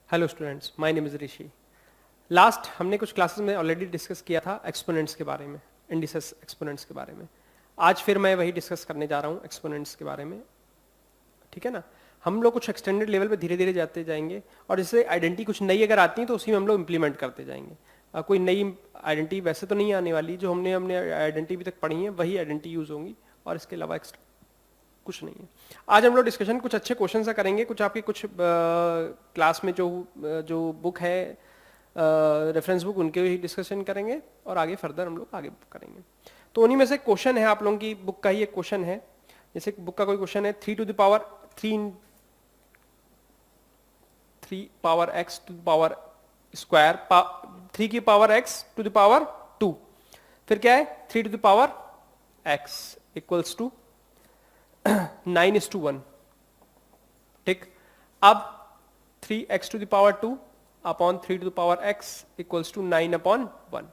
Hello students, my name is Rishi. Last हमने कुछ classes में ऑलरेडी डिस्कस किया था एक्सपोनेंट्स के बारे में, इंडिसेस एक्सपोनेंट्स के बारे में। आज फिर मैं वही डिस्कस करने जा रहा हूँ एक्सपोनेंट्स के बारे में। ठीक है ना। हम लोग कुछ एक्सटेंडेड लेवल पे धीरे धीरे जाते जाएंगे और जैसे आइडेंटिटी कुछ नई अगर आती है तो उसी में हम लोग इंप्लीमेंट करते जाएंगे। कोई नई आइडेंटिटी वैसे तो नहीं आने वाली, जो हमने हमने आइडेंटिटी अभी तक पढ़ी है वही आइडेंटिटी यूज होंगी और इसके अलावा कुछ नहीं है। आज हम लोग डिस्कशन कुछ अच्छे क्वेश्चन सा करेंगे, कुछ आपके कुछ क्लास में जो जो बुक है रेफरेंस बुक, उनके ही डिस्कशन करेंगे और आगे फर्दर हम लोग आगे करेंगे। तो उन्हीं में से क्वेश्चन है, आप लोगों की बुक का ही एक क्वेश्चन है। जैसे बुक का कोई क्वेश्चन है 3 power x to the power square, 3 की power x to the power 2, फिर क्या है 3 to the power x equals to 9:1। ठीक। अब 3x to the power 2 upon 3 to the power x equals to 9/1।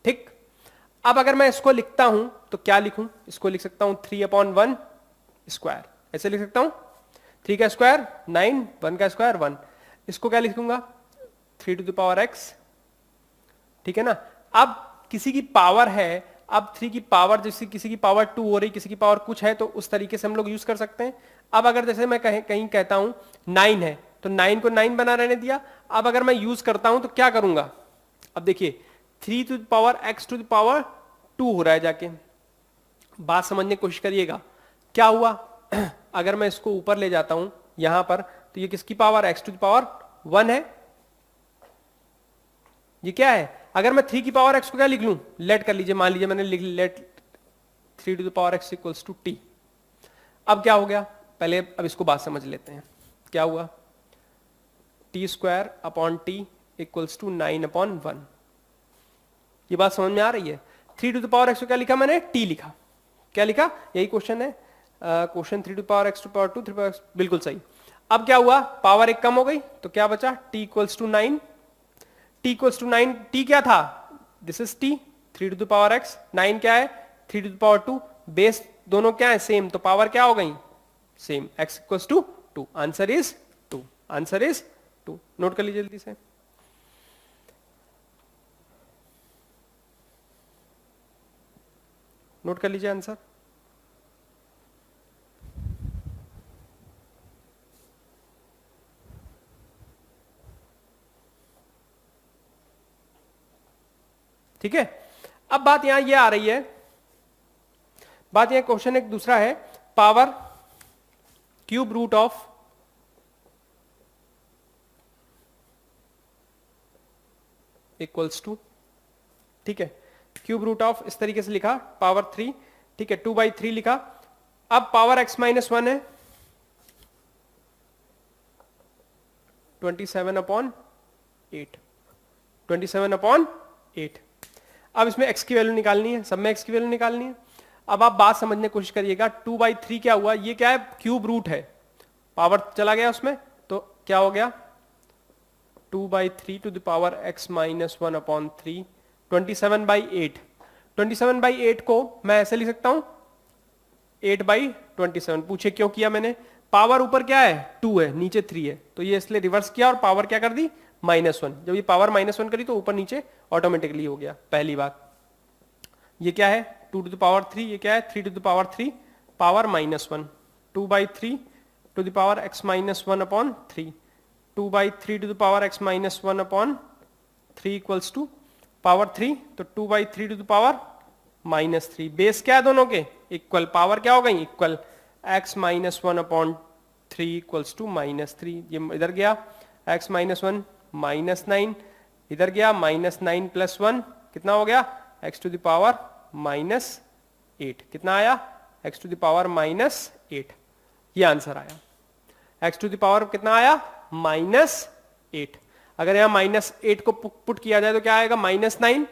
ठीक। अब अगर मैं इसको लिखता हूं तो क्या लिखूं? इसको लिख सकता हूं 3/1 स्क्वायर, ऐसे लिख सकता हूं। 3 का स्क्वायर 9, 1 का स्क्वायर 1। इसको क्या लिखूंगा? 3 टू द पावर x। ठीक है ना। अब किसी की पावर है, अब 3 की पावर जैसे किसी की पावर 2 हो रही, किसी की पावर कुछ है, तो उस तरीके से हम लोग यूज कर सकते हैं। अब अगर जैसे मैं कहीं कहता हूं 9 है तो 9 को 9 बना रहने दिया। अब अगर मैं यूज करता हूं तो क्या करूंगा? अब देखिए 3 to the power x to the power 2 हो रहा है जाके। बात समझने की कोशिश करिएगा क्या हुआ। अगर मैं इसको ऊपर ले जाता हूं यहां पर, तो ये किसकी power? x to the power 1 है। ये क्या है? अगर मैं 3 की पावर x को क्या लिख लूं? लेट कर लीजिए, मान लीजिए मैंने लिख let 3 to the power x equals to t। अब क्या हो गया? पहले अब इसको बात समझ लेते हैं। क्या हुआ? t square upon t equals to 9/1। ये बात समझ में आ रही है? 3 टू द पावर x को क्या लिखा मैंने? t लिखा। क्या लिखा? यही क्वेश्चन है। Question 3 to power x to power 2, 3 power x, बिल्कुल सही। अब क्या हुआ? पावर एक कम हो गई तो क्या बचा? t equals to 9। t equals to 9, t क्या था? This is t, 3 to the power x। 9 क्या है? 3 टू द पावर 2। बेस दोनों क्या है? सेम, तो पावर क्या हो गई? Same. x equals to 2। Answer is 2। Answer is 2। Note कर लीजिए जल्दी से। नोट कर लीजिए आंसर। ठीक है। अब बात यहां ये आ रही है, बात यहां क्वेश्चन एक दूसरा है, power cube root of equals to. ठीक है, क्यूब रूट ऑफ इस तरीके से लिखा, पावर 3। ठीक है, 2/3 लिखा। अब पावर x माइनस 1 है 27/8। 27/8। अब इसमें x की वैल्यू निकालनी है, सब में x की वैल्यू निकालनी है। अब आप बात समझने की कोशिश करिएगा, 2/3 क्या हुआ? ये क्या है? क्यूब रूट है, पावर चला गया उसमें, तो क्या हो गया? 2/3 to the power x minus 1/3, 27/8। 27/8 को मैं ऐसे लिख सकता हूं 8/27। पूछे क्यों किया मैंने? पावर ऊपर क्या है? 2 है, नीचे 3 है, तो ये इसलिए रिवर्स किया और पावर क्या कर दी? -1। जब ये पावर -1 करी तो ऊपर नीचे ऑटोमेटिकली हो गया। पहली बात ये क्या है? 2 टू द पावर 3। ये क्या है? 3 to the power 3 power -1। 2/3 to the power x minus 1/3। 2/3 to the power x minus 1/3 equals to power 3, तो 2/3 टू द पावर -3। बेस क्या है दोनों के? इक्वल। पावर क्या हो गई? Equal. x minus 1/3 equals to -3। ये इधर गया, x माइनस 1 -9, इधर गया -9 प्लस 1 कितना हो गया? x to the power -8। कितना आया? x to the power -8। ये आंसर आया। x टू द पावर कितना आया? -8। अगर यहां -8 को पुट किया जाए तो क्या आएगा? -9।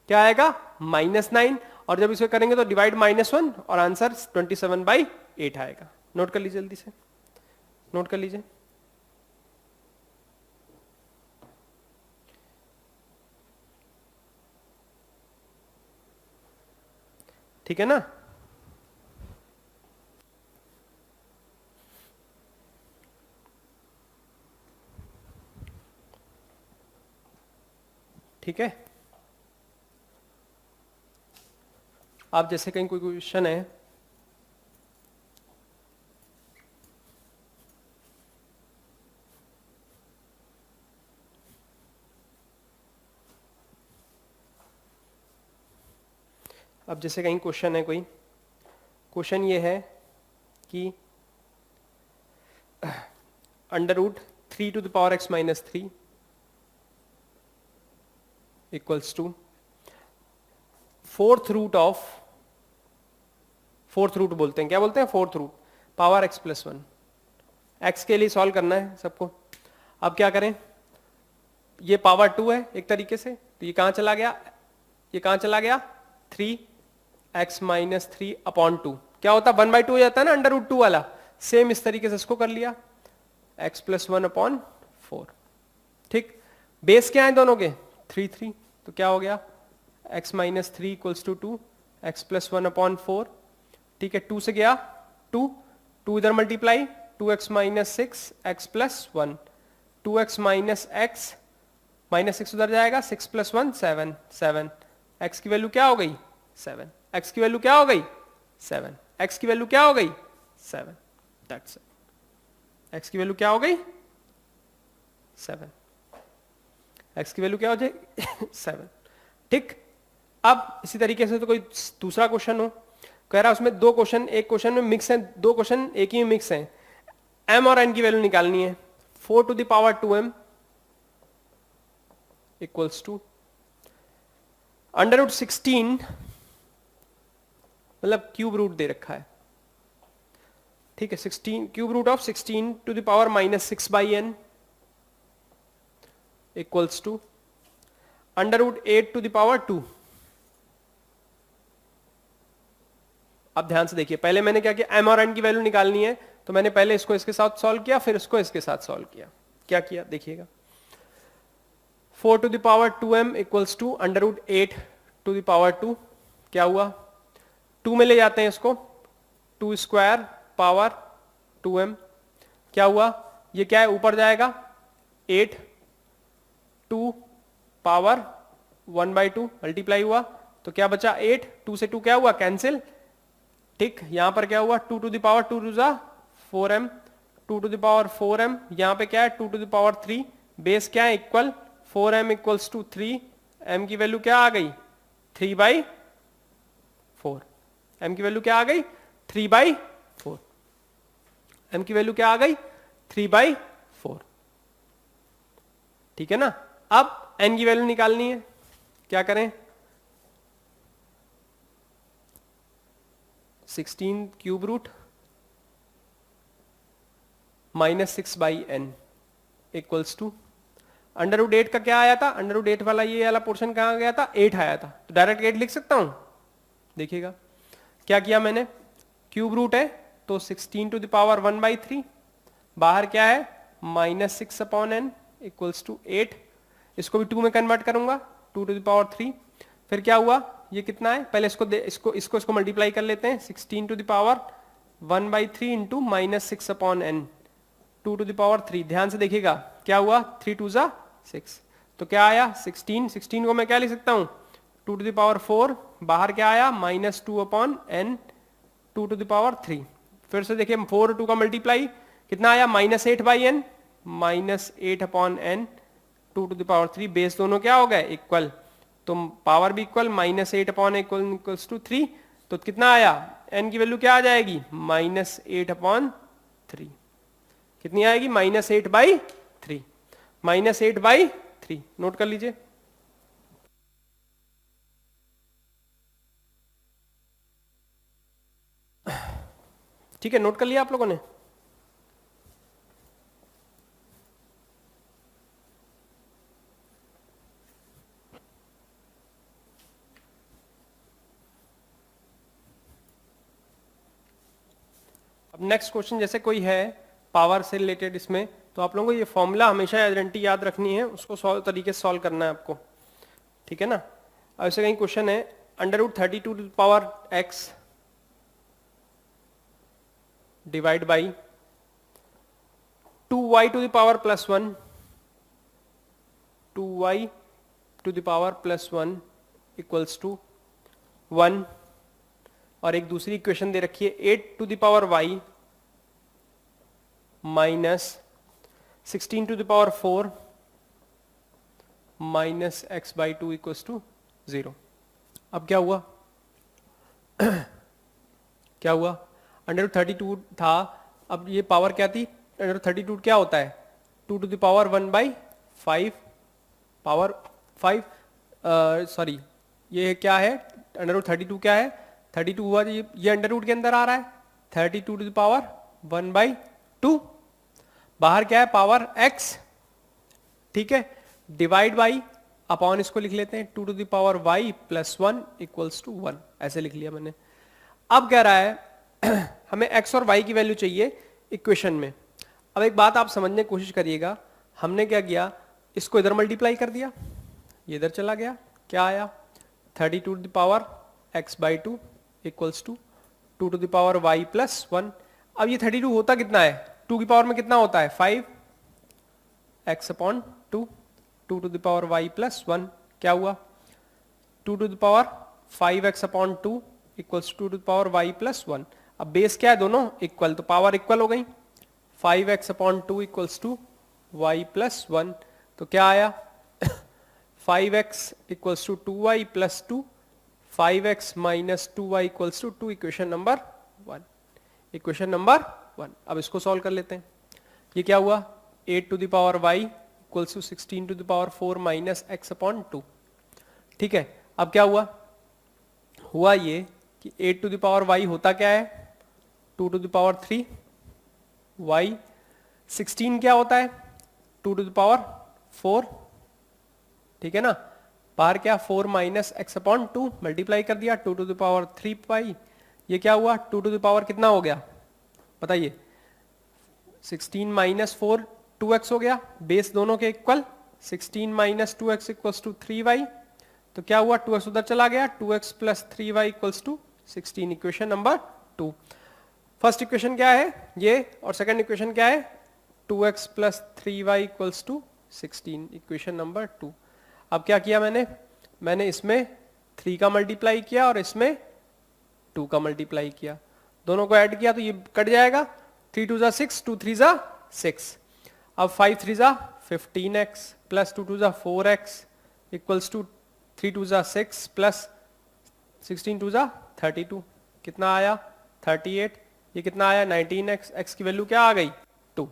क्या आएगा? -9। और जब इसे करेंगे तो डिवाइड -1 और आंसर 27/8 आएगा। नोट कर लीजिए जल्दी से, नोट कर लीजिए। ठीक है ना। ठीक है। आप जैसे कहीं कोई क्वेश्चन है, अब जैसे कहीं क्वेश्चन है, कोई क्वेश्चन ये है कि under root 3 to the power x minus 3 equals to fourth root बोलते हैं, क्या बोलते हैं, fourth root power x plus 1। x के लिए सॉल्व करना है सबको। अब क्या करें, ये पावर 2 है एक तरीके से, तो ये कहां चला गया, ये कहां चला गया, 3x माइनस 3 अपॉन 2, क्या होता है 1/2 हो जाता है ना अंडर रूट 2 वाला। सेम इस तरीके से इसको कर लिया, x प्लस 1 अपॉन 4। ठीक, बेस क्या है दोनों के, 3, तो क्या हो गया, x minus 3 equals to 2, x plus 1 upon 4। ठीक है, 2 से गया 2 इधर multiply, 2x minus 6 x plus 1, 2x minus 6 उधर जाएगा, 6 प्लस 1 7, x की वैल्यू क्या हो गई 7, x की वैल्यू क्या हो गई 7, x की वैल्यू क्या हो गई 7, दैट्स इट। x की वैल्यू क्या हो गई 7, x की वैल्यू क्या हो जाएगी 7। ठीक, अब इसी तरीके से तो कोई दूसरा क्वेश्चन हो, कह रहा है उसमें दो क्वेश्चन, एक क्वेश्चन में मिक्स है, दो क्वेश्चन एक ही में मिक्स है, m और n की वैल्यू निकालनी है। 4 to the power 2m equals to under root 16, मतलब क्यूब रूट दे रखा है, ठीक है, 16 cube root of 16 to the power minus 6 by n equals to under root 8 to the power 2। अब ध्यान से देखिए, पहले मैंने क्या किया, m और n की वैल्यू निकालनी है, तो मैंने पहले इसको इसके साथ सॉल्व किया, फिर इसको इसके साथ सॉल्व किया। क्या किया देखिएगा, 4 to the power 2m equals to under root 8 to the power 2, क्या हुआ 2 में ले जाते हैं इसको, 2 स्क्वायर पावर 2m, क्या हुआ, ये क्या है ऊपर जाएगा 8, 2 पावर 1/2 मल्टीप्लाई हुआ, तो क्या बचा 8, 2 से 2 क्या हुआ कैंसिल। ठीक, यहां पर क्या हुआ 2 to the power 2 to 4m, 2 to the power 4m, यहां पे क्या है 2 टू द पावर 3, बेस क्या है equal, 4m equals to 3, m की वैल्यू क्या आ गई 3/4, m की वैल्यू क्या आ गई 3/4, m की वैल्यू क्या आ गई 3/4। ठीक है ना, अब n की वैल्यू निकालनी है, क्या करें, 16 cube root minus 6 by n equals to under root 8 का क्या आया था, अंडर रूट 8 वाला ये वाला पोर्शन कहां गया था 8 आया था, तो डायरेक्ट 8 लिख सकता हूं। देखिएगा क्या किया मैंने, क्यूब रूट है तो 16 टू द पावर 1/3, बाहर क्या है minus 6 upon n equals to 8, इसको भी 2 में कन्वर्ट करूंगा 2 टू द पावर 3, फिर क्या हुआ ये कितना है, पहले इसको मल्टीप्लाई कर लेते हैं, 16 to the power 1/3 into minus 6 upon n 2 to the power 3, ध्यान से देखिएगा क्या हुआ 3 2 जा 6, तो क्या आया 16 को मैं क्या लिख सकता हूं 2 टू द पावर 4, बाहर क्या आया minus 2 upon n 2 to the power 3, फिर से देखिए 4 और 2 का मल्टीप्लाई कितना आया -8/n, -8 upon n 2 to the power 3, base दोनों क्या हो गए इक्वल, तो पावर भी इक्वल, -8 अपॉन इक्वल्स टू 3, तो कितना आया n की वैल्यू क्या आ जाएगी -8 अपॉन 3, कितनी आएगी -8/3, -8/3, नोट कर लीजिए। ठीक है, नोट कर लिया आप लोगों ने। अब नेक्स्ट क्वेश्चन जैसे कोई है पावर से रिलेटेड इसमें, तो आप लोगों को ये फॉर्मूला हमेशा आइडेंटिटी याद रखनी है, उसको तरीके से सॉल्व करना है आपको, ठीक है ना। अब ऐसे कहीं क्वेश्चन है under root 32 to the power x divide by 2y to the power +1, 2y to the power plus 1 equals to 1, और एक दूसरी इक्वेशन दे रखी है 8 to the power y minus 16 to the power 4 minus x by 2 equals to 0। अब क्या हुआ क्या हुआ, अंडर 32 था, अब ये पावर क्या थी, अंडर 32 क्या होता है 2 to the power 1/5 power 5, sorry ये क्या है अंडर रूट 32 क्या है 32 हुआ, ये अंडर रूट के अंदर आ रहा है 32 टू द पावर 1/2, बाहर क्या है पावर x, ठीक है, डिवाइड बाई अपॉन इसको लिख लेते हैं 2 to the power y plus 1 equals to 1, ऐसे लिख लिया मैंने। अब कह रहा है हमें x और y की वैल्यू चाहिए इक्वेशन में। अब एक बात आप समझने की कोशिश करिएगा, हमने क्या किया, इसको इधर मल्टीप्लाई कर दिया, ये इधर चला गया, क्या आया 32 to the power x by 2 equals to 2 to the power y plus 1। अब ये 32 होता कितना है, 2 की पावर में कितना होता है 5 x upon 2, 2 to the power y plus 1, क्या हुआ 2 to the power 5x upon 2 equals 2 to the power y plus 1। अब बेस क्या है दोनों इक्वल, तो पावर इक्वल हो गई, 5x upon 2 equals to y plus 1, तो क्या आया 5x equals to 2y plus 2, 5x minus 2y equals to 2, equation number 1, equation number 1। अब इसको सॉल्व कर लेते हैं, ये क्या हुआ 8 to the power y equals to 16 to the power 4 minus x upon 2, ठीक है। अब क्या हुआ, हुआ ये कि 8 टू द पावर y होता क्या है 2 टू द पावर 3 y, 16 क्या होता है 2 टू द पावर 4, ठीक है ना, बाहर क्या 4 माइनस एक्स अपॉन 2 मल्टीप्लाई कर दिया 2 टू द पावर 3 पाई, ये क्या हुआ 2 टू द पावर कितना हो गया बताइए, 16 माइनस 4 2x हो गया, बेस दोनों के equal, 16 minus 2x equals to 3y, तो क्या हुआ 2x उधर चला गया, 2x plus 3y equals to 16, equation number 2। First equation क्या है ये, और सेकंड इक्वेशन क्या है 2x plus 3y equals to 16, equation number 2। अब क्या किया मैंने इसमें 3 का मल्टीप्लाई किया और इसमें 2 का मल्टीप्लाई किया, दोनों को ऐड किया तो ये कट जाएगा, 3 2 जा 6, 2 3 जा 6, अब 5 3 जा 15x प्लस 2 2 जा 4x इक्वल्स टू 3 2 जा 6 प्लस 16 2 जा 32, कितना आया 38, ये कितना आया 19x, x की वैल्यू क्या आ गई 2,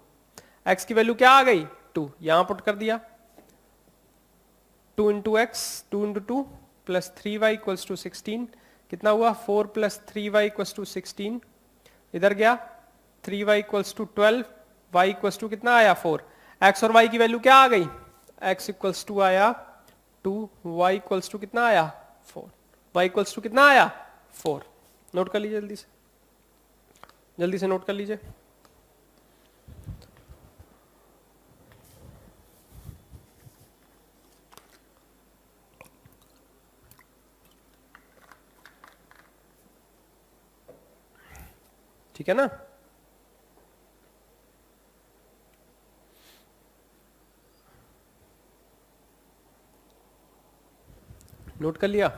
x की वैल्यू क्या आ गई 2, यहां पुट कर दिया 2 into x 2 into 2 plus 3y equals to 16, कितना हुआ 4 प्लस 3y इक्वल्स टू 16, इधर गया 3y equals to 12, y equals to कितना आया 4, x और y की वैल्यू क्या आ गई, x इक्वल्स टू आया 2, y इक्वल्स टू कितना आया 4, y इक्वल्स टू कितना आया 4। नोट कर लीजिए जल्दी से नोट कर लीजिए। ठीक है ना, नोट कर लिया।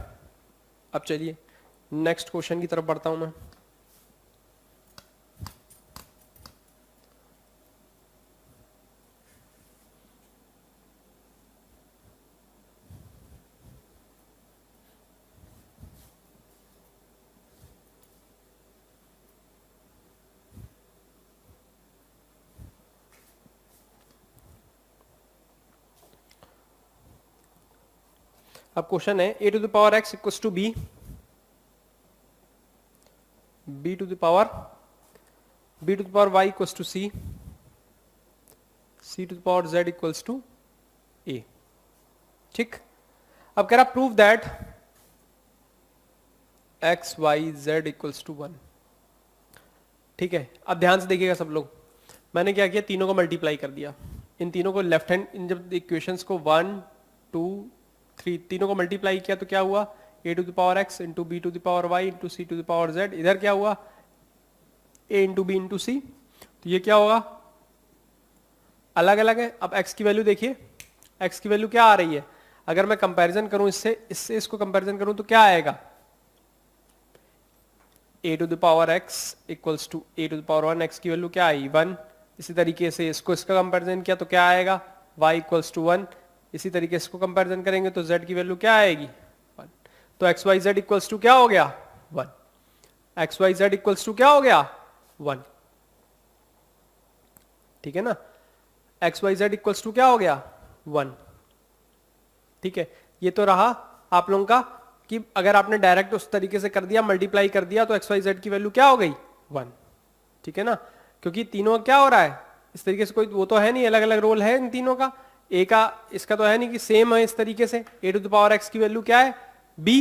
अब चलिए नेक्स्ट क्वेश्चन की तरफ बढ़ता हूं मैं। अब क्वेश्चन है a to the power x equals to b, b to the power y equals to c, c to the power z equals to a, ठीक। अब कह रहा prove that x y z equals to 1, ठीक है। अब ध्यान से देखिएगा सब लोग, मैंने क्या किया तीनों को मल्टीप्लाई कर दिया, इन तीनों को लेफ्ट हैंड, इन जब इक्वेशंस को 1 2 3 तीनों को मल्टीप्लाई किया तो क्या हुआ a to the power x into b to the power y into c to the power z, इधर क्या हुआ a into b into c, तो ये क्या होगा अलग अलग है। अब x की वैल्यू देखिए, x की वैल्यू क्या आ रही है, अगर मैं कंपैरिजन करूं इससे इसको कंपैरिजन करूं तो क्या आएगा, a to the power x equals to a to the power 1, x की वैल्यू क्या आई 1। इसी तरीके से इसको इसका कंपैरिजन किया तो क्या आएगा y इक्वल्स टू 1। इसी तरीके से इसको कंपैरिजन करेंगे तो z की वैल्यू क्या आएगी 1। तो x y z equals to क्या हो गया 1, x y z equals to क्या हो गया 1, ठीक है ना। X y z equals to क्या हो गया 1, ठीक है। ये तो रहा आप लोगों का कि अगर आपने डायरेक्ट उस तरीके से कर दिया, मल्टीप्लाई कर दिया तो एक्स वाई जेड की वैल्यू क्या हो गई 1, ठीक है ना। क्योंकि तीनों क्या हो रहा है इस तरीके से, कोई वो तो है नहीं, अलग अलग रोल है इन तीनों का, ए का इसका तो है नहीं कि सेम है इस तरीके से। A to the power x की वैल्यू क्या है b,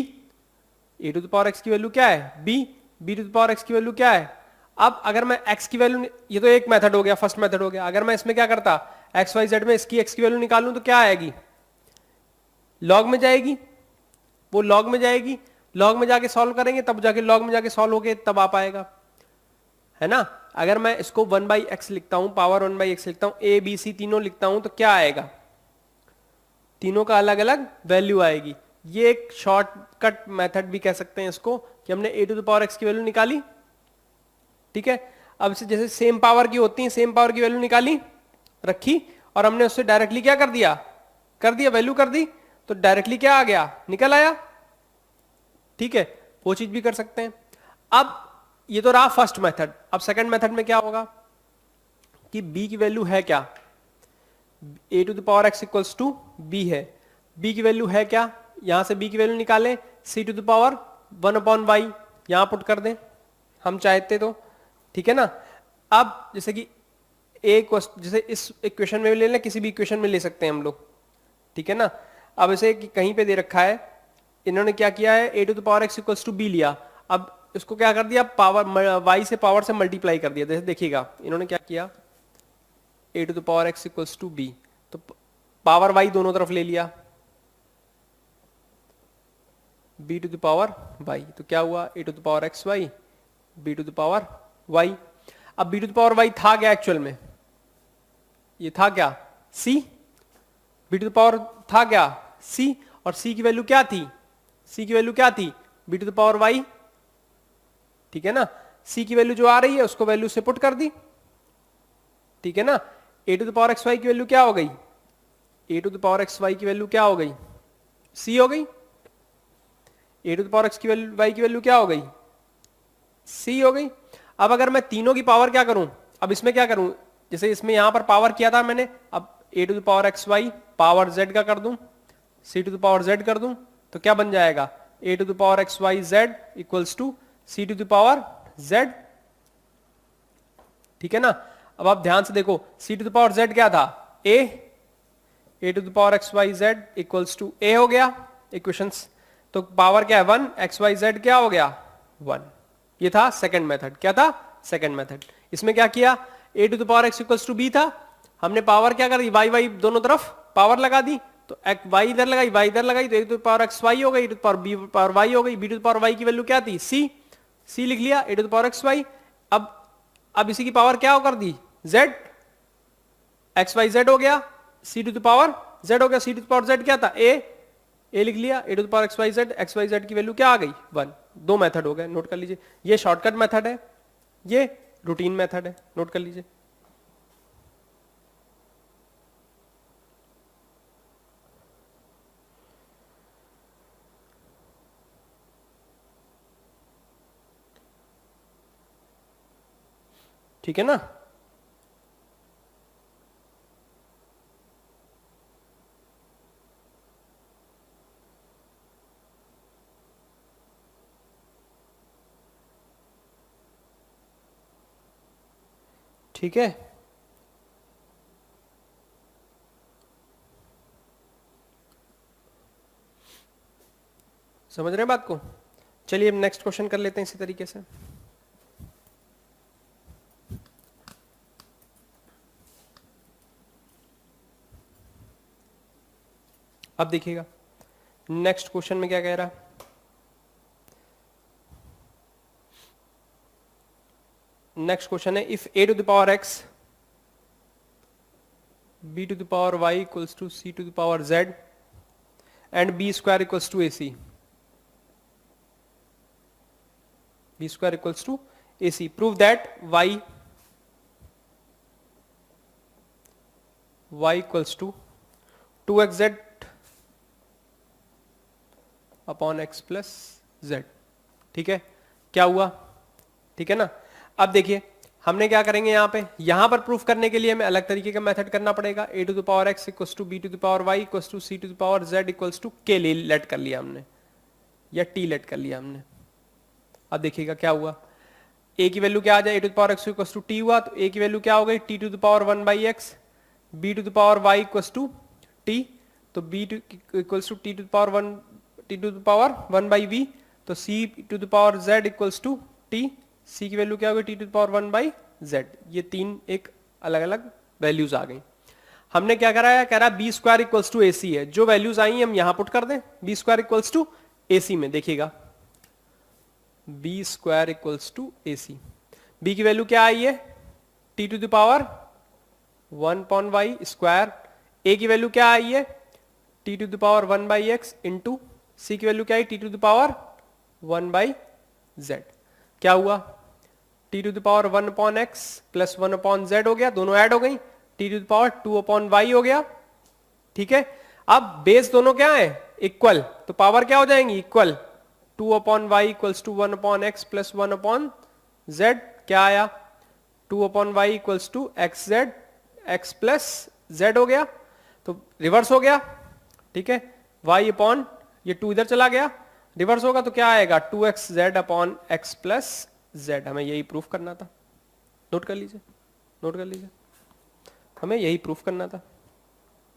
a to the power x की वैल्यू क्या है b, b to the power x की वैल्यू क्या है। अब अगर मैं एक्स की वैल्यू, ये तो एक मेथड हो गया, फर्स्ट मेथड हो गया। अगर मैं इसमें क्या करता, एक्स वाई जेड में इसकी एक्स की वैल्यू निकालूं तो क्या आएगी, लॉग में जाएगी, वो लॉग में जाएगी, लॉग में जाके सॉल्व करेंगे तब जाके लॉग में जाके सॉल्व होके तब आ पाएगा, है ना। अगर मैं इसको 1/x लिखता हूं, पावर 1/x लिखता हूं, ए बी सी तीनों लिखता हूं तो क्या आएगा, तीनों का अलग अलग वैल्यू आएगी। ये एक शॉर्टकट मेथड भी कह सकते हैं इसको, कि हमने ए टू द पावर एक्स की वैल्यू निकाली, ठीक है। अब से जैसे सेम पावर की होती है, सेम पावर की वैल्यू निकाली रखी और हमने उससे डायरेक्टली क्या कर दिया वैल्यू कर दी, तो डायरेक्टली क्या आ गया निकल आया, ठीक है। वो चीज भी कर सकते हैं। अब ये तो रहा फर्स्ट मेथड। अब सेकंड मेथड में क्या होगा कि b की वैल्यू है क्या, a to the power x equals to b है, b की वैल्यू है क्या, यहां से b की वैल्यू निकालें, c to the power 1/y यहां पुट कर दें हम चाहते तो, ठीक है ना। अब जैसे कि जैसे इस इक्वेशन में भी ले लें, किसी भी इक्वेशन में ले सकते हैं हम लोग, ठीक है ना। अब इसे कहीं पे दे रखा है, इन्होंने क्या किया है a to the power x equals to b लिया, अब इसको क्या कर दिया पावर y से पावर से मल्टीप्लाई कर दिया। जैसे देखिएगा इन्होंने क्या किया, a to the power x equals to b, तो पावर y दोनों तरफ ले लिया, b to the power y, तो क्या हुआ a to the power x y, b to the power y। अब b to the power y था क्या एक्चुअल में, ये था क्या c, b to the power था क्या c, और c की वैल्यू क्या थी, c की वैल्यू क्या थी b to the power y, ठीक है ना। c की वैल्यू जो आ रही है उसको वैल्यू से पुट कर दी, ठीक है ना। a to the power x y की वैल्यू क्या हो गई, a to the power x y की वैल्यू क्या हो गई c हो गई, a to the power x की वैल्यू y की वैल्यू क्या हो गई c हो गई। अब अगर मैं तीनों की पावर क्या करूं, अब इसमें क्या करूं, जैसे इसमें यहां पर पावर किया था मैंने, अब a to the power x y power z का कर दूं, c to the power z कर दूं, तो क्या बन जाएगा a to the power x y z equals to c to the power z, ठीक है ना। अब आप ध्यान से देखो c to the power z क्या था a to the power x y z equals to a हो गया इक्वेशंस, तो पावर क्या है 1, एक्स वाई जेड क्या हो गया 1। ये था सेकंड मेथड, क्या था सेकंड मेथड। इसमें क्या किया, a to the power x equals to b था, हमने पावर क्या कर दी y दोनों तरफ पावर लगा दी, तो y इधर लगाई y इधर लगाई, तो a to the power x y हो गई, a to the power b power y हो गई, b to the power y की वैल्यू क्या थी c लिख लिया, a to the power x y. अब इसी की पावर क्या हो कर दी z, एक्स वाई जेड हो गया, c to the power z हो गया, c to the power z क्या था a लिख लिया, a to the power x y z की वैल्यू क्या आ गई 1। दो मेथड हो गए, नोट कर लीजिए। ये शॉर्टकट मेथड है, ये रूटीन मेथड है, नोट कर लीजिए। ठीक है ना। ठीक है, समझ रहे हैं बात को। चलिए अब नेक्स्ट क्वेश्चन कर लेते हैं इसी तरीके से। अब देखिएगा नेक्स्ट क्वेश्चन में क्या कह रहा है, नेक्स्ट क्वेश्चन है if a to the power x b to the power y equals to c to the power z and b square equals to A C, b square equals to A c. Prove that y equals to 2xz upon x plus z। ठीक है, क्या हुआ? ठीक है ना। अब देखिए हमने क्या करेंगे, यहां पर प्रूफ करने के लिए हमें अलग तरीके का मेथड करना पड़ेगा। a to the power x equals to b to the power y equals to c to the power z equals to k let कर लिया हमने, या t लेट कर लिया हमने। अब देखिएगा क्या हुआ, a की वैल्यू क्या आ जाए, a to the power x equals to t हुआ, तो a की वैल्यू क्या हो गई, t to the power 1 by x, b to the power y equals to t, तो b equals to t to the power 1 by v, तो c to the power z equals to t, c की value क्या हो गई, t to the power 1 by z। ये तीन एक अलग अलग वैल्यूज आ गई। हमने क्या कराया, कह रहा B square equals to A C है, जो वैल्यूज आई हम यहां पुट कर दें, B square equals to A C में। देखिएगा B square equals to A C, B की वैल्यू क्या आई है, T to the power 1 upon Y square, A की वैल्यू क्या आई है, T to the power 1 by X into, C की वैल्यू क्या आई, T to the power 1 by z. क्या हुआ, t to the power 1 upon x plus 1 upon z हो गया, दोनों ऐड हो गई, t to the power 2 upon y हो गया। ठीक है, अब बेस दोनों क्या है, इक्वल, तो पावर क्या हो जाएंगी, equal. 2 upon y equals to 1 upon x plus 1 upon z, क्या आया, 2 upon y equals to x z, x plus z हो गया, तो रिवर्स हो गया। ठीक है, वाई अपॉन ये 2 इधर चला गया, रिवर्स होगा तो क्या आएगा, 2x Z upon x plus Z. हमें यही प्रूफ करना था, नोट कर लीजिए, नोट कर लीजिए, हमें यही प्रूफ करना था।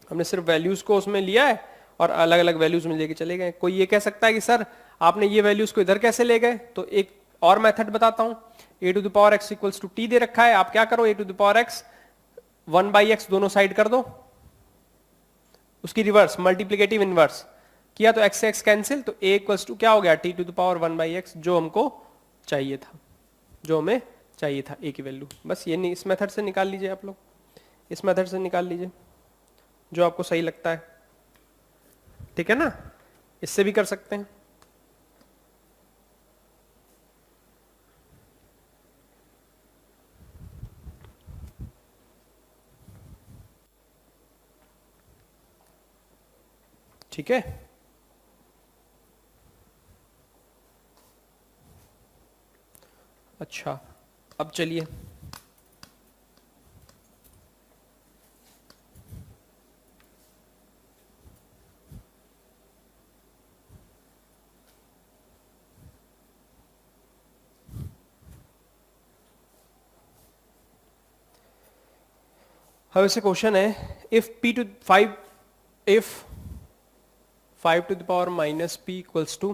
हमने सिर्फ वैल्यूज को उसमें लिया है और अलग अलग वैल्यूज में लेके चले गए। कोई ये कह सकता है कि सर आपने ये वैल्यूज को इधर कैसे ले गए, तो एक और मेथड बताता हूं। a to the power x equals to t दे रखा है, आप क्या करो, a to the power x 1 by x दोनों साइड कर दो, उसकी रिवर्स मल्टीप्लीकेटिव इनवर्स किया तो x से x कैंसिल, तो a इक्वल्स टू क्या हो गया, t to the power 1 by x, जो हमको चाहिए था, जो हमें चाहिए था a की वैल्यू। बस ये नहीं, इस मेथड से निकाल लीजिए आप लोग, इस मेथड से निकाल लीजिए जो आपको सही लगता है। ठीक है ना, इससे भी कर सकते हैं। ठीक है, अच्छा अब चलिए अब ऐसे क्वेश्चन है, if p to 5 if 5 to the power minus p equals to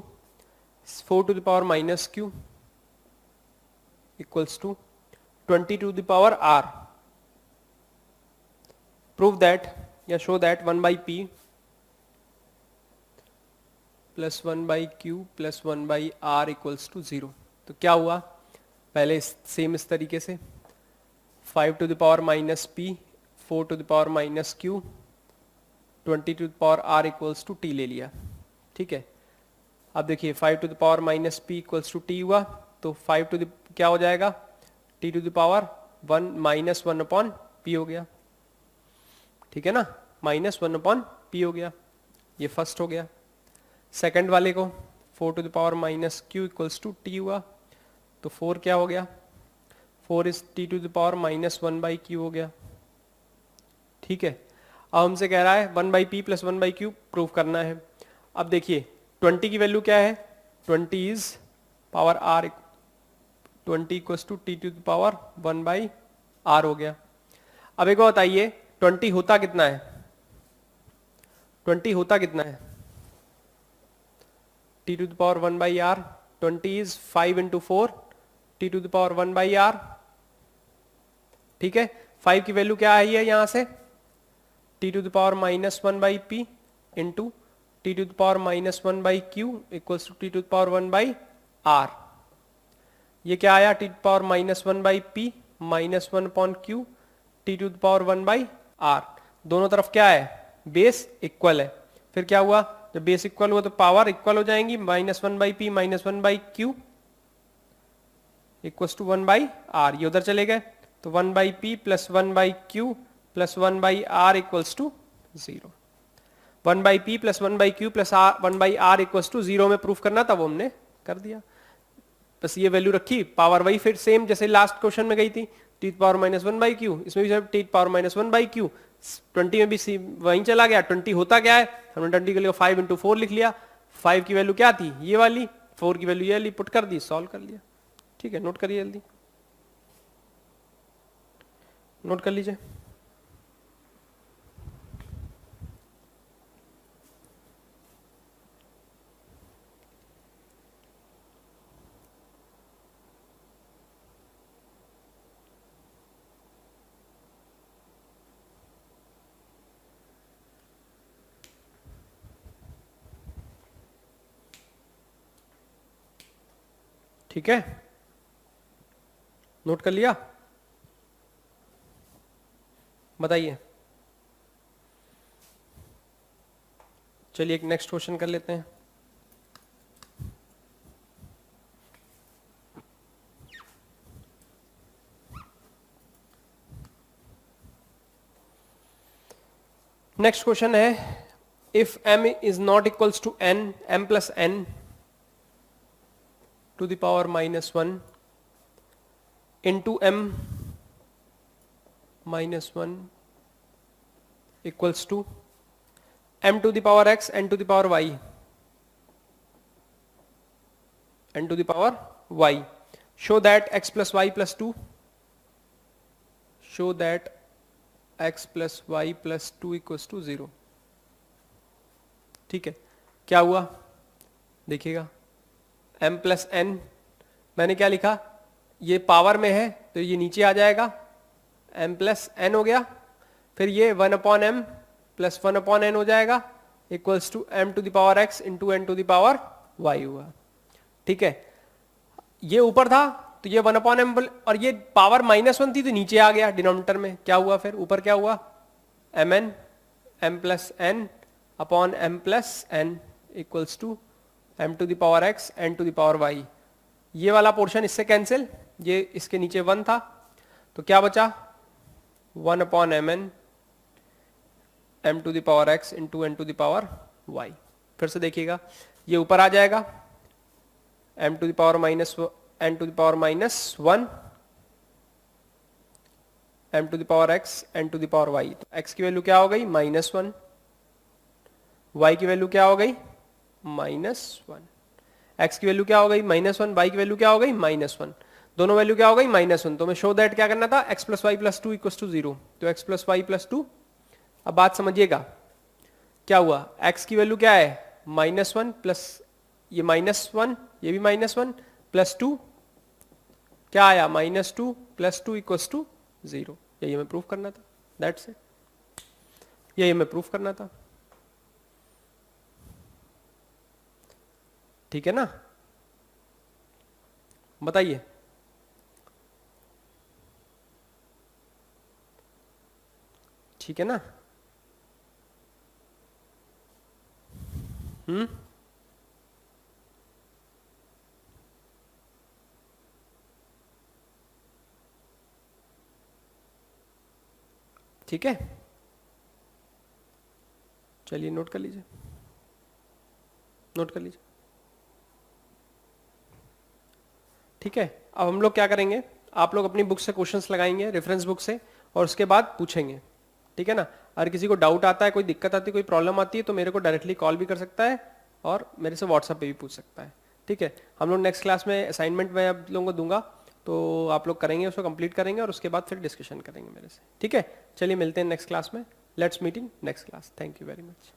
4 to the power minus q equals to 20 to the power r, prove that या show that 1 by p plus 1 by q plus 1 by r equals to 0। तो क्या हुआ, पहले same इस तरीके से 5 to the power minus p 4 to the power minus q 20 to the power r equals to t ले लिया। ठीक है, अब देखिए 5 to the power minus p equals to t हुआ, तो 5 to the क्या हो जाएगा, t to the power 1 minus 1 upon p हो गया। ठीक है ना, minus 1 upon p हो गया, ये फर्स्ट हो गया। सेकंड वाले को 4 to the power minus q equals to t हुआ, तो 4 क्या हो गया, 4 is t to the power minus 1 by q हो गया। ठीक है, अब हमसे कह रहा है 1 by P plus 1 by Q prove करना है। अब देखिए 20 की वैल्यू क्या है, 20 is power r, 20 equals to t to the power 1 by r हो गया। अब एक बात बताइए 20 होता कितना है, 20 होता कितना है, T to the power 1 by r, 20 is 5 into 4 t to the power 1 by r. ठीक है, 5 की वैल्यू क्या आई है यहां से, t to the power minus 1 by p into t to the power minus 1 by q equals to t to the power 1 by r. ये क्या आया, t to the power minus 1 by p minus 1 upon q t to the power 1 by r. दोनों तरफ क्या है, base equal है। फिर क्या हुआ, जब बेस इक्वल हुआ तो पावर इक्वल हो जाएंगी, -1/p -1/q equals to 1/r, ये उधर चले गए तो 1/p + 1/q + 1/r equals to 0। 1/p + 1/q + 1/r equals to 0 में प्रूफ करना था, वो हमने कर दिया। बस ये वैल्यू रखी, पावर वही फिर सेम जैसे लास्ट क्वेश्चन में गई थी, t⁻⁻1/q, इसमें भी सब t⁻⁻1/q, 20 में भी वहीं चला गया। 20 होता क्या है, हमने 20 के लिए 5 × 4 लिख लिया। 5 की वैल्यू क्या थी, ये वाली, 4 की वैल्यू ये वाली, पुट कर दी, सॉल्व कर लिया। ठीक है, नोट करिए जल्दी, नोट कर लीजिए। ठीक है, नोट कर लिया, बताइए। चलिए एक नेक्स्ट क्वेश्चन कर लेते हैं। नेक्स्ट क्वेश्चन है, if m is not equals to n, m + n to the power -1 into m -1 equals to m to the power x n to the power y, n to the power y, show that x + y + 2, show that x + y + 2 equals to 0। ठीक है, क्या हुआ देखिएगा, m + n, मैंने क्या लिखा, ये power में है तो ये नीचे आ जाएगा, m + n हो गया, फिर ये 1/m + 1/n हो जाएगा equals to m to the power x into n to the power y हुआ। ठीक है, ये ऊपर था तो ये 1/m, और ये पावर -1 थी तो नीचे आ गया डिनोमिनेटर में। क्या हुआ फिर ऊपर, क्या हुआ, mn m + n upon m + n equals to m to the power x n to the power y। ये वाला पोर्शन इससे कैंसिल, ये इसके नीचे 1 था तो क्या बचा, 1/mn m to the power x into n to the power y। फिर से देखिएगा, ये ऊपर आ जाएगा, m to the power n to the power -1 m to the power x n to the power y। तो x की value क्या हो गई, -1, y की वैल्यू क्या हो गई, -1, x की वैल्यू क्या हो गई, -1, y की वैल्यू क्या हो गई, -1, दोनों वैल्यू क्या हो गई, -1। तो मैं शो दैट क्या करना था, x + y + 2 इक्वल्स टू 0, तो x + y + 2। अब बात समझिएगा, क्या हुआ, x की वैल्यू क्या है, -1 प्लस ये -1, ये भी -1 + 2 क्या आया, -2 + 2 इक्वल्स टू 0। यही हमें प्रूफ करना था, दैट्स इट, यही हमें प्रूफ करना था। ठीक है ना, बताइए। ठीक है ना, ठीक है, चलिए नोट कर लीजिए, नोट कर लीजिए। ठीक है, अब हम लोग क्या करेंगे, आप लोग अपनी बुक से क्वेश्चंस लगाएंगे, रेफरेंस बुक से, और उसके बाद पूछेंगे। ठीक है ना, अगर किसी को डाउट आता है, कोई दिक्कत आती है, कोई प्रॉब्लम आती है तो मेरे को डायरेक्टली कॉल भी कर सकता है और मेरे से व्हाट्सएप पे भी पूछ सकता है। ठीक है, हम लोग नेक्स्ट क्लास में असाइनमेंट मैं आप लोगों को दूंगा तो आप लोग करेंगे, उसको कंप्लीट करेंगे और उसके बाद फिर डिस्कशन करेंगे मेरे से। ठीक है, चलिए मिलते हैं नेक्स्ट क्लास में, let's meet in next class. Thank you very much.